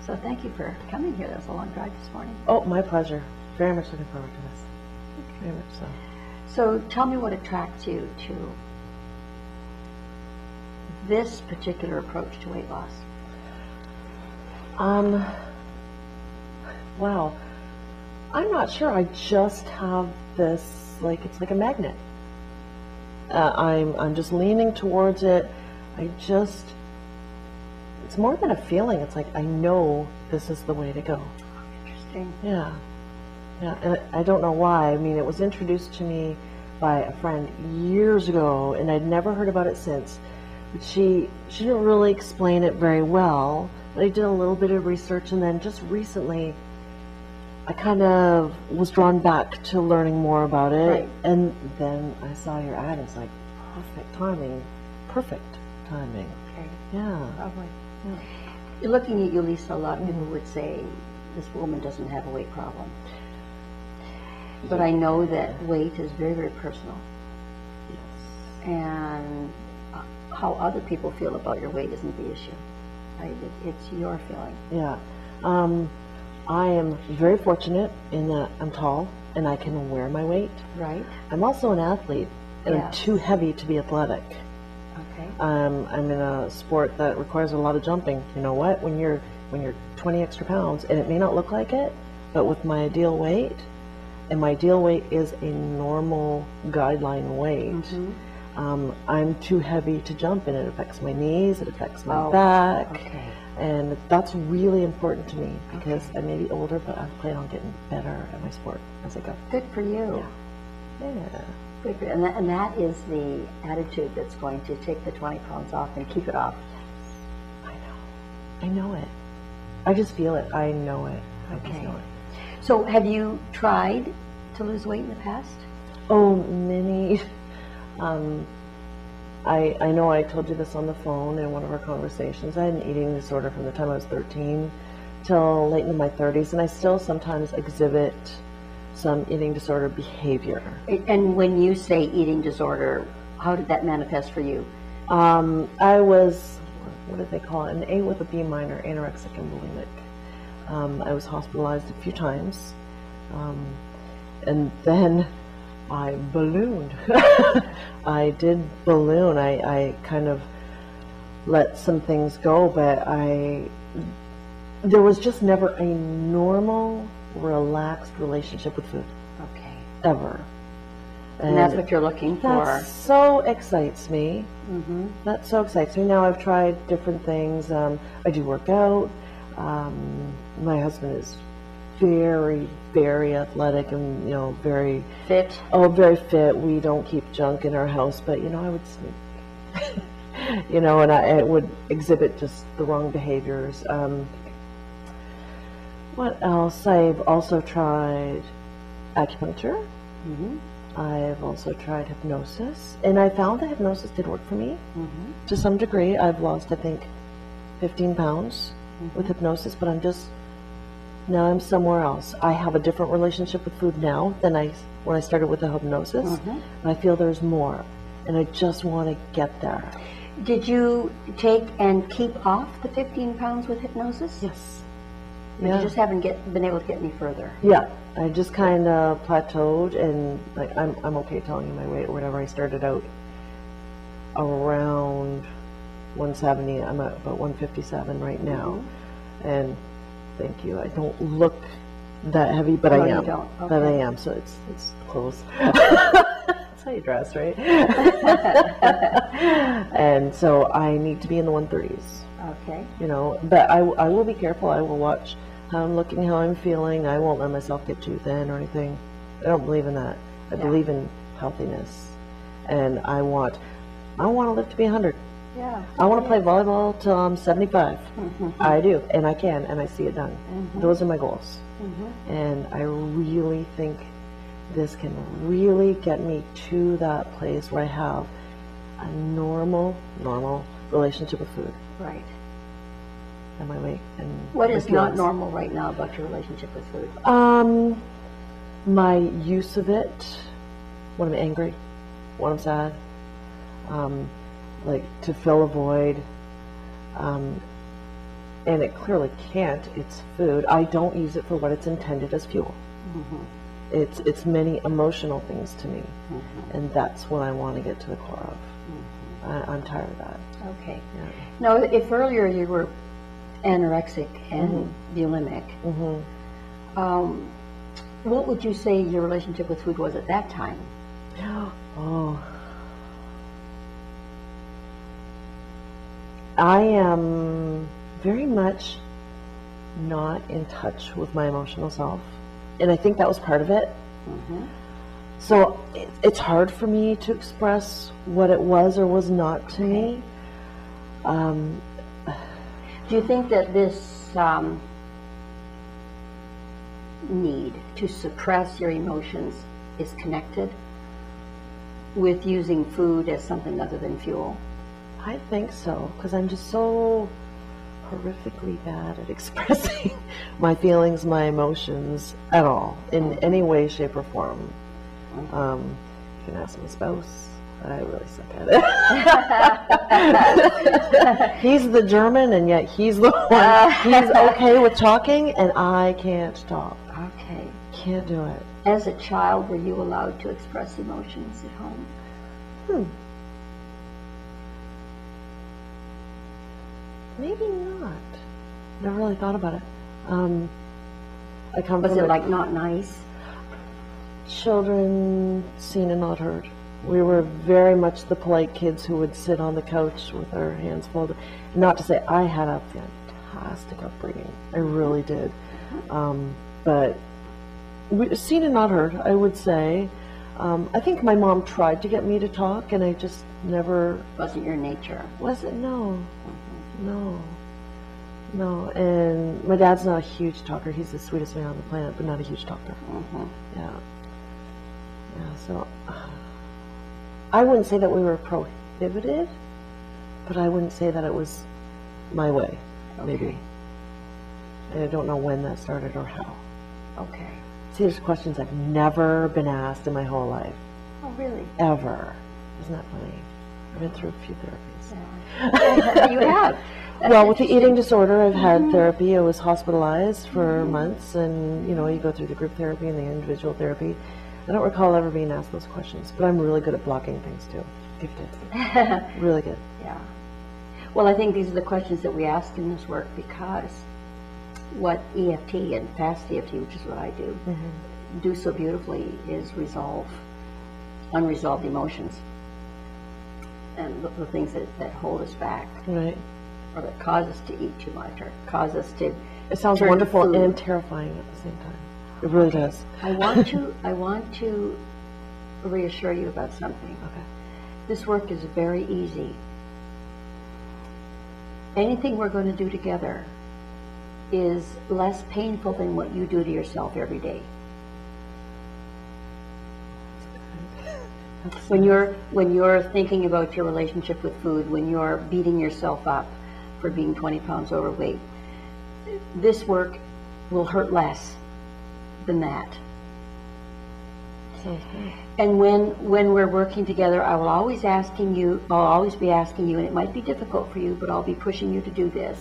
So thank you for coming here. That was a long drive this morning. Oh, my pleasure. Very much looking forward to this. Very much so. So tell me what attracts you to this particular approach to weight loss. Wow. I'm not sure. I just have this, like, it's like a magnet. I'm just leaning towards it. It's more than a feeling. It's like I know this is the way to go. Interesting. Yeah. Yeah. And I don't know why. I mean, it was introduced to me by a friend years ago, and I'd never heard about it since. But she didn't really explain it very well. But I did a little bit of research, and then just recently, I kind of was drawn back to learning more about it. Right. And then I saw your ad, and it's like, perfect timing. Perfect timing. Okay. Yeah. Probably. Yeah. You're looking at you, Lisa. A lot of people would say this woman doesn't have a weight problem. But I know that weight is very, very personal. Yes. And how other people feel about your weight isn't the issue. Right? It's your feeling. Yeah. I am very fortunate in that I'm tall and I can wear my weight. Right. I'm also an athlete, and I'm Yes. too heavy to be athletic. Okay. I'm in a sport that requires a lot of jumping. You know what? When you're 20 extra pounds, and it may not look like it, but with my ideal weight, and my ideal weight is a normal guideline weight, I'm too heavy to jump, and it affects my knees, it affects my back, Okay. and that's really important to me because I may be older, but I plan on getting better at my sport as I go. Good for you. Yeah. Yeah. Good for, and that is the attitude that's going to take the 20 pounds off and keep it off. I know it. I just feel it. I know it. I just Okay. know it. So have you tried to lose weight in the past? Oh, many. I know I told you this on the phone in one of our conversations. I had an eating disorder from the time I was 13 till late into my 30s, and I still sometimes exhibit some eating disorder behavior. And when you say eating disorder, how did that manifest for you? I was, what did they call it? An A with a B minor, anorexic and bulimic. I was hospitalized a few times, and then I ballooned. I did balloon. I kind of let some things go, but there was just never a normal, relaxed relationship with food. Okay. Ever. And that's what you're looking for. That so excites me. That so excites me. Now I've tried different things. I do work out. My husband is very, very athletic and, very Fit. Oh, very fit. We don't keep junk in our house, but I would sneak. And I would exhibit just the wrong behaviors. What else? I've also tried acupuncture. I've also tried hypnosis, and I found that hypnosis did work for me to some degree. I've lost, I think, 15 pounds with hypnosis, but now I'm somewhere else. I have a different relationship with food now than when I started with the hypnosis. And I feel there's more, and I just want to get there. Did you take and keep off the 15 pounds with hypnosis? Yes. But you just haven't been able to get any further. Yeah, I just kind of plateaued, and like I'm okay telling you my weight or whatever. I started out around 170. I'm at about 157 right now, and thank you. I don't look that heavy, but I am. You don't. Okay. But I am. So it's close. That's how you dress, right? And so I need to be in the 130s. Okay. But I will be careful. I will watch how I'm looking, how I'm feeling. I won't let myself get too thin or anything. I don't believe in that. I believe in healthiness, and I want to live to be 100. Yeah. I want to play volleyball till I'm 75. I do, and I can, and I see it done. Those are my goals, and I really think this can really get me to that place where I have a normal relationship with food. Right. And my weight. And what my is not feelings. normal right now about your relationship with food? My use of it when I'm angry, when I'm sad, like to fill a void. and it clearly can't. It's food. I don't use it for what it's intended as fuel. It's many emotional things to me, and that's what I want to get to the core of. I'm tired of that. Okay. Yeah. Now, if earlier you were anorexic and bulimic, what would you say your relationship with food was at that time? Oh. I am very much not in touch with my emotional self, and I think that was part of it. So it's hard for me to express what it was or was not to me. Do you think that this need to suppress your emotions is connected with using food as something other than fuel? I think so, because I'm just so horrifically bad at expressing my feelings, my emotions at all, in any way, shape, or form. You can ask my spouse. I really suck at it. He's the German, and yet he's the one. He's okay with talking, and I can't talk. Okay. Can't do it. As a child, were you allowed to express emotions at home? Maybe not. Never really thought about it. I come Was from it a like not nice? children seen and not heard. We were very much the polite kids who would sit on the couch with our hands folded. Not to say I had a fantastic upbringing. I really did. But seen and not heard, I would say. I think my mom tried to get me to talk, and I just never... Wasn't your nature? Was it? No. No. No. And my dad's not a huge talker. He's the sweetest man on the planet, but not a huge talker. Yeah. Yeah, so... I wouldn't say that we were prohibited, but I wouldn't say that it was my way, maybe. And I don't know when that started or how. Okay. See, there's questions I've never been asked in my whole life. Oh, really? Ever. Isn't that funny? I've been through a few therapies. Yeah. You have? Well, with the eating disorder, I've had therapy. I was hospitalized for months, and, you know, you go through the group therapy and the individual therapy. I don't recall ever being asked those questions, but I'm really good at blocking things, too. Gifted. Really good. Yeah. Well, I think these are the questions that we ask in this work because what EFT and fast EFT, which is what I do so beautifully is resolve unresolved emotions and the things that hold us back. Right. Or that cause us to eat too much or cause us to... It sounds turn wonderful food. and terrifying at the same time. It really does. I want to reassure you about something. Okay. This work is very easy. Anything we're going to do together is less painful than what you do to yourself every day. When you're thinking about your relationship with food, when you're beating yourself up for being 20 pounds overweight, this work will hurt less than that. And when we're working together, I will always be asking you, and it might be difficult for you, but I'll be pushing you to do this,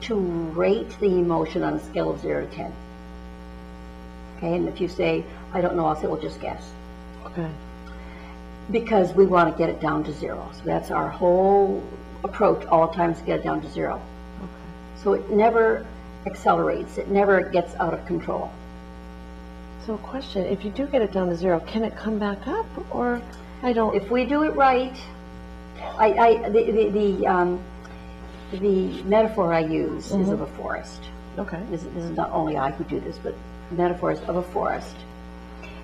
to rate the emotion on a scale of 0 to 10. Okay, and if you say, I don't know, I'll say, well, just guess. Okay. Because we want to get it down to 0. So that's our whole approach all the time, is to get it down to 0. Okay. So it never accelerates, it never gets out of control. So a question, if you do get it down to 0, can it come back up, or I don't... If we do it right, the metaphor I use is of a forest. Okay. This is not only I who do this, but the metaphor is of a forest.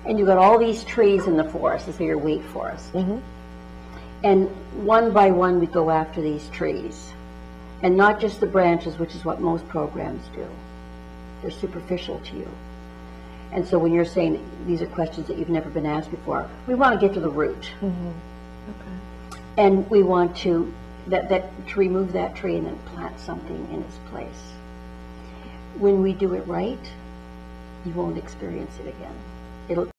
And you've got all these trees in the forest, let's say your weight forest. And one by one we go after these trees. And not just the branches, which is what most programs do. They're superficial to you. And so when you're saying these are questions that you've never been asked before, we want to get to the root. Okay. And we want to to remove that tree and then plant something in its place. When we do it right, you won't experience it again. It'll